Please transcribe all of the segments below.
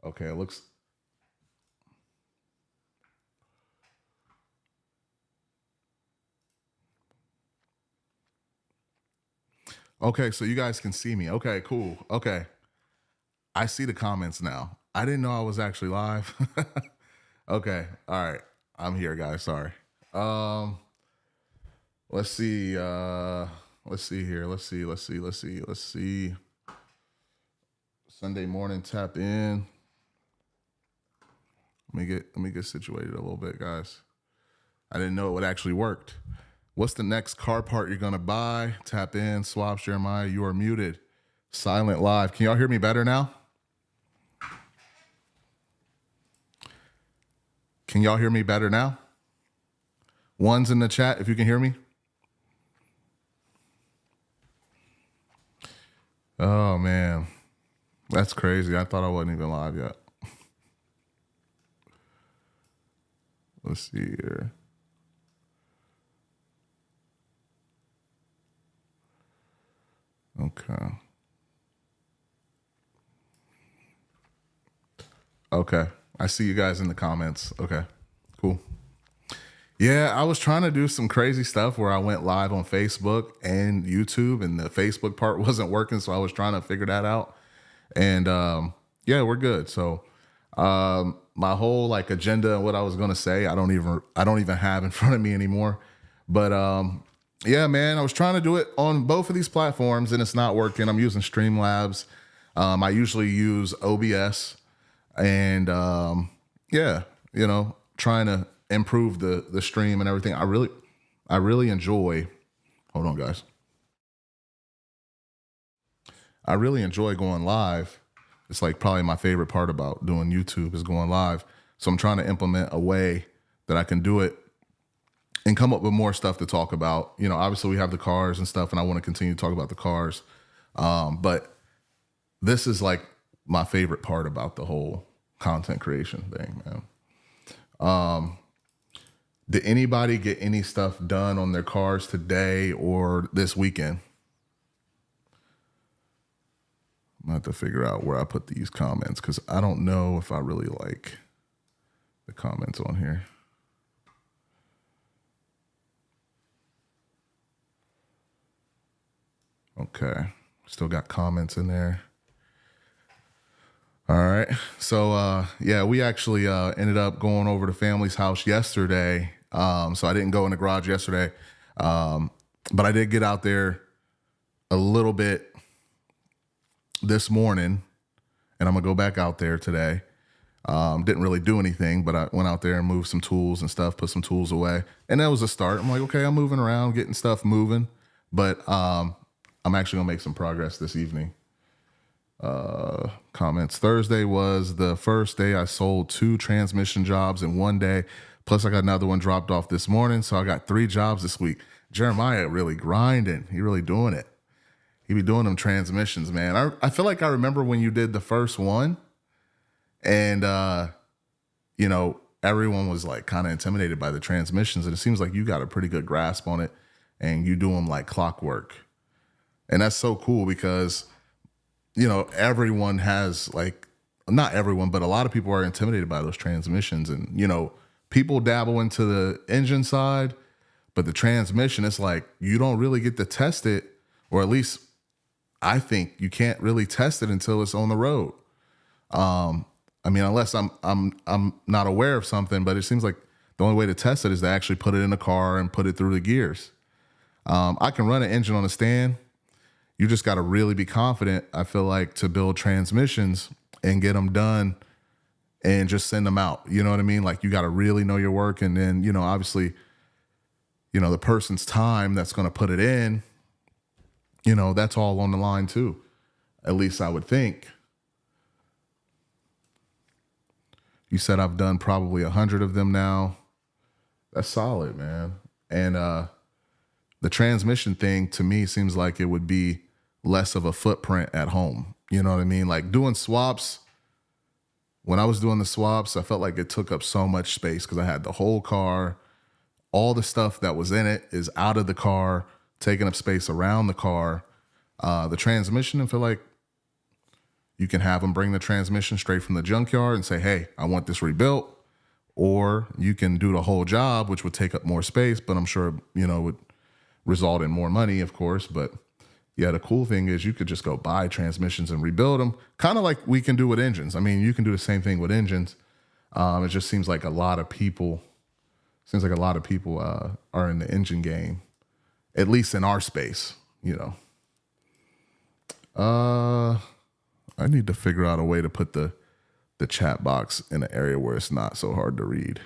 Okay, it looks okay. So you guys can see me. Okay, cool. Okay, I see the comments now. I didn't know I was actually live. Okay, all right. I'm here, guys. Sorry. Um, let's see. Let's see here. Let's see. Sunday morning tap in. Let me get situated a little bit, guys. I didn't know it would actually worked. What's the next car part you're gonna buy? Tap in, swaps, Jeremiah. You are muted. Silent live. Can y'all hear me better now? Can y'all hear me better now? Ones in the chat if you can hear me. Oh man, that's crazy. I thought I wasn't even live yet. Let's see here. Okay. Okay. I see you guys in the comments. Okay. Cool. Yeah, I was trying to do some crazy stuff where I went live on Facebook and YouTube, and the Facebook part wasn't working, so I was trying to figure that out. And yeah, we're good. So my whole like agenda and what I was gonna say, I don't even have in front of me anymore. But yeah, man, I was trying to do it on both of these platforms and it's not working. I'm using Streamlabs. I usually use OBS, and yeah, trying to improve the stream and everything. I really enjoy. Hold on, guys. I really enjoy going live. It's like probably my favorite part about doing YouTube is going live. So I'm trying to implement a way that I can do it and come up with more stuff to talk about. Obviously we have the cars and stuff, and I want to continue to talk about the cars. But this is like my favorite part about the whole content creation thing, man. Did anybody get any stuff done on their cars today or this weekend? I'm gonna have to figure out where I put these comments because I don't know if I really like the comments on here. Okay, still got comments in there. All right, so yeah, we actually ended up going over to family's house yesterday. So I didn't go in the garage yesterday, but I did get out there a little bit this morning, and I'm gonna go back out there today. Didn't really do anything, but I went out there and moved some tools and stuff, put some tools away, and that was a start. I'm like, okay, I'm moving around, getting stuff moving, but I'm actually gonna make some progress this evening. Comments. Thursday was the first day I sold 2 transmission jobs in one day. Plus, I got another one dropped off this morning, so I got 3 jobs this week. Jeremiah really grinding. He really doing it. He be doing them transmissions, man. I feel like I remember when you did the first one, and everyone was like kind of intimidated by the transmissions, and it seems like you got a pretty good grasp on it, and you do them like clockwork, and that's so cool because everyone has like, not everyone, but a lot of people are intimidated by those transmissions, and people dabble into the engine side, but the transmission, it's like you don't really get to test it, or at least I think you can't really test it until it's on the road. I mean, unless I'm not aware of something, but it seems like the only way to test it is to actually put it in a car and put it through the gears. I can run an engine on a stand. You just got to really be confident, I feel like, to build transmissions and get them done and just send them out. You know what I mean? Like, you got to really know your work. And then, obviously, the person's time that's going to put it in, that's all on the line too. At least I would think. You said I've done probably 100 of them now. That's solid, man. And the transmission thing to me seems like it would be less of a footprint at home. You know what I mean? Like doing swaps. When I was doing the swaps, I felt like it took up so much space because I had the whole car. All the stuff that was in it is out of the car, taking up space around the car. The transmission, I feel like You can have them bring the transmission straight from the junkyard and say, hey, I want this rebuilt. Or you can do the whole job, which would take up more space, but I'm sure, would result in more money, of course. But yeah, the cool thing is you could just go buy transmissions and rebuild them, kind of like we can do with engines. I mean, you can do the same thing with engines. It just seems like a lot of people are in the engine game, at least in our space, I need to figure out a way to put the chat box in an area where it's not so hard to read.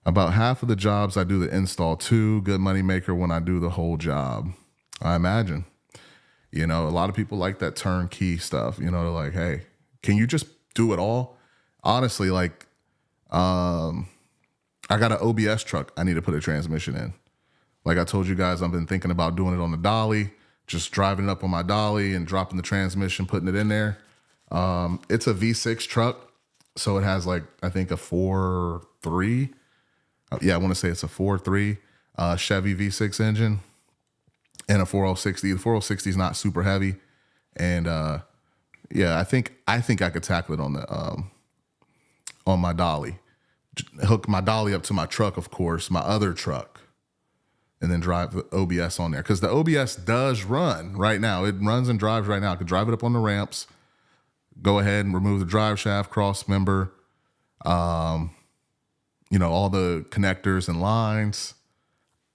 About half of the jobs I do the install too. Good money maker when I do the whole job. I imagine. A lot of people like that turnkey stuff. They're like, hey, can you just do it all? Honestly, like, I got an OBS truck I need to put a transmission in. Like I told you guys, I've been thinking about doing it on the dolly, just driving it up on my dolly and dropping the transmission, putting it in there. It's a V6 truck, so it has like, I think a 4.3. Yeah, I want to say it's a 4.3 Chevy V6 engine and a 4060. The 4060 is not super heavy, and yeah, I think I could tackle it on my dolly. Hook my dolly up to my truck, of course, my other truck, and then drive the OBS on there, because the OBS does run right now. It runs and drives right now. I could drive it up on the ramps. Go ahead and remove the drive shaft, cross member, all the connectors and lines.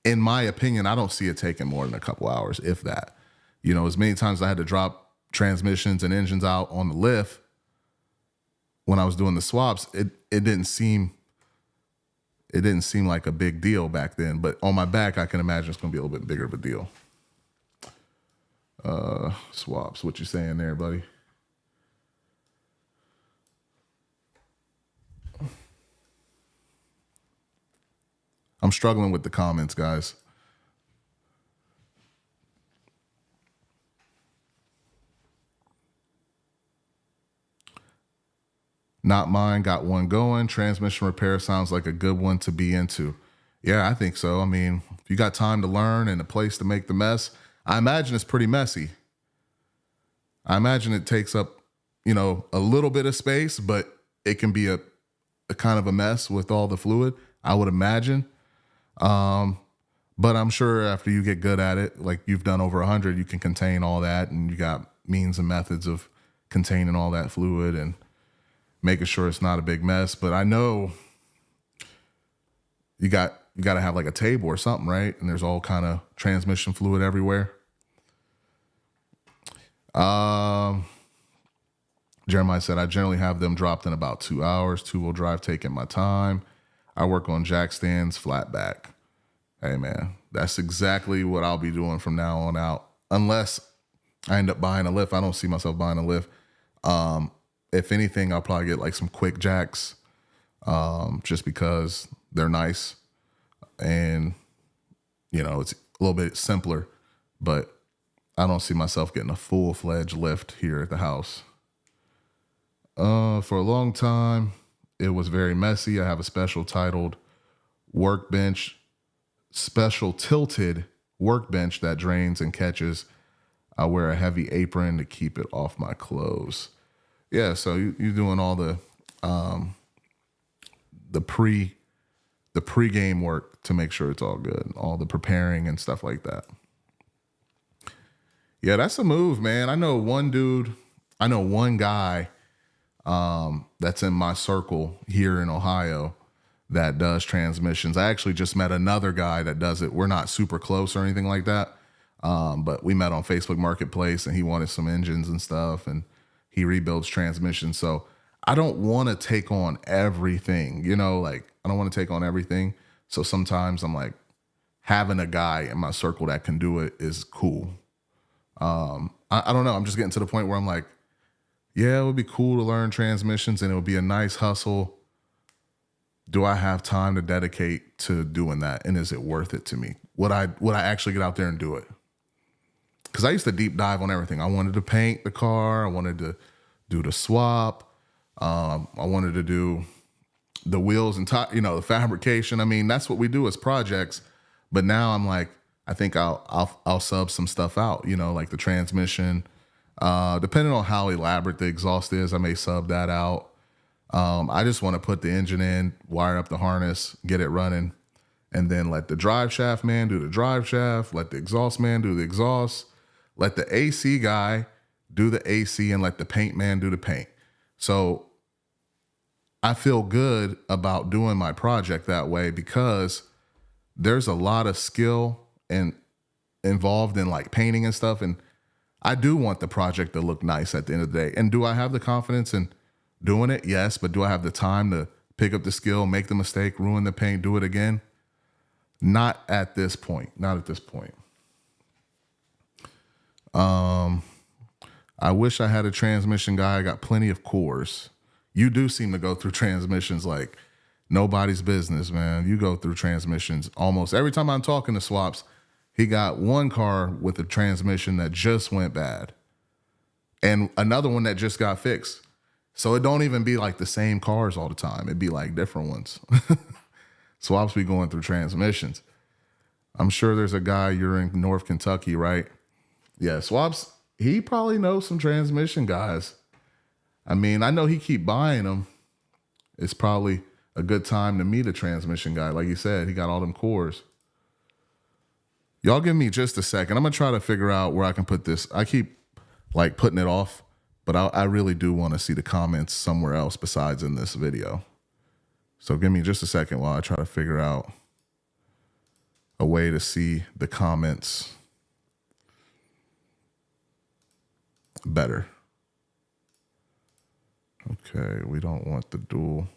In my opinion, I don't see it taking more than a couple hours, if that. As many times I had to drop transmissions and engines out on the lift when I was doing the swaps, it didn't seem like a big deal back then. But on my back, I can imagine it's going to be a little bit bigger of a deal. Swaps, what you saying there, buddy? I'm struggling with the comments, guys. Not mine, got one going. Transmission repair sounds like a good one to be into. Yeah, I think so. I mean, if you got time to learn and a place to make the mess, I imagine it's pretty messy. I imagine it takes up, a little bit of space, but it can be a kind of a mess with all the fluid, I would imagine. But I'm sure after you get good at it, like you've done over 100, you can contain all that, and you got means and methods of containing all that fluid and making sure it's not a big mess. But I know you got to have like a table or something, right? And there's all kind of transmission fluid everywhere. Jeremiah said, I generally have them dropped in about 2 hours, two-wheel drive taking my time. I work on jack stands, flat back. Hey, man, that's exactly what I'll be doing from now on out. Unless I end up buying a lift. I don't see myself buying a lift. If anything, I'll probably get like some quick jacks, just because they're nice and, it's a little bit simpler. But I don't see myself getting a full-fledged lift here at the house. For a long time, it was very messy. I have a special tilted workbench that drains and catches. I wear a heavy apron to keep it off my clothes. Yeah, so you're doing all the pre-game work to make sure it's all good, all the preparing and stuff like that. Yeah, that's a move, man. I know one guy that's in my circle here in Ohio that does transmissions. I actually just met another guy that does it. We're not super close or anything like that, but we met on Facebook Marketplace, and he wanted some engines and stuff, and he rebuilds transmissions. So I don't want to take on everything, I don't want to take on everything. So sometimes I'm like, having a guy in my circle that can do it is cool. I don't know. I'm just getting to the point where I'm like, yeah, it would be cool to learn transmissions and it would be a nice hustle. Do I have time to dedicate to doing that? And is it worth it to me? Would I actually get out there and do it? Because I used to deep dive on everything. I wanted to paint the car. I wanted to do the swap. I wanted to do the wheels and the fabrication. I mean, that's what we do as projects. But now I'm like, I think I'll sub some stuff out, like the transmission, Depending on how elaborate the exhaust is, I may sub that out. I just want to put the engine in, wire up the harness, get it running, and then let the drive shaft man do the drive shaft, let the exhaust man do the exhaust, let the AC guy do the AC, and let the paint man do the paint. So I feel good about doing my project that way because there's a lot of skill and involved in like painting and stuff. And I do want the project to look nice at the end of the day. And do I have the confidence in doing it? Yes. But do I have the time to pick up the skill, make the mistake, ruin the paint, do it again? Not at this point. Not at this point. I wish I had a transmission guy. I got plenty of cores. You do seem to go through transmissions like nobody's business, man. You go through transmissions almost every time I'm talking to Swaps. He got one car with a transmission that just went bad and another one that just got fixed. So it don't even be like the same cars all the time. It'd be like different ones. Swaps be going through transmissions. I'm sure there's a guy, you're in North Kentucky, right? Yeah, Swaps, he probably knows some transmission guys. I mean, I know he keep buying them. It's probably a good time to meet a transmission guy. Like you said, he got all them cores. Y'all give me just a second. I'm going to try to figure out where I can put this. I keep like putting it off, but I really do want to see the comments somewhere else besides in this video. So give me just a second while I try to figure out a way to see the comments better. Okay, we don't want the dual.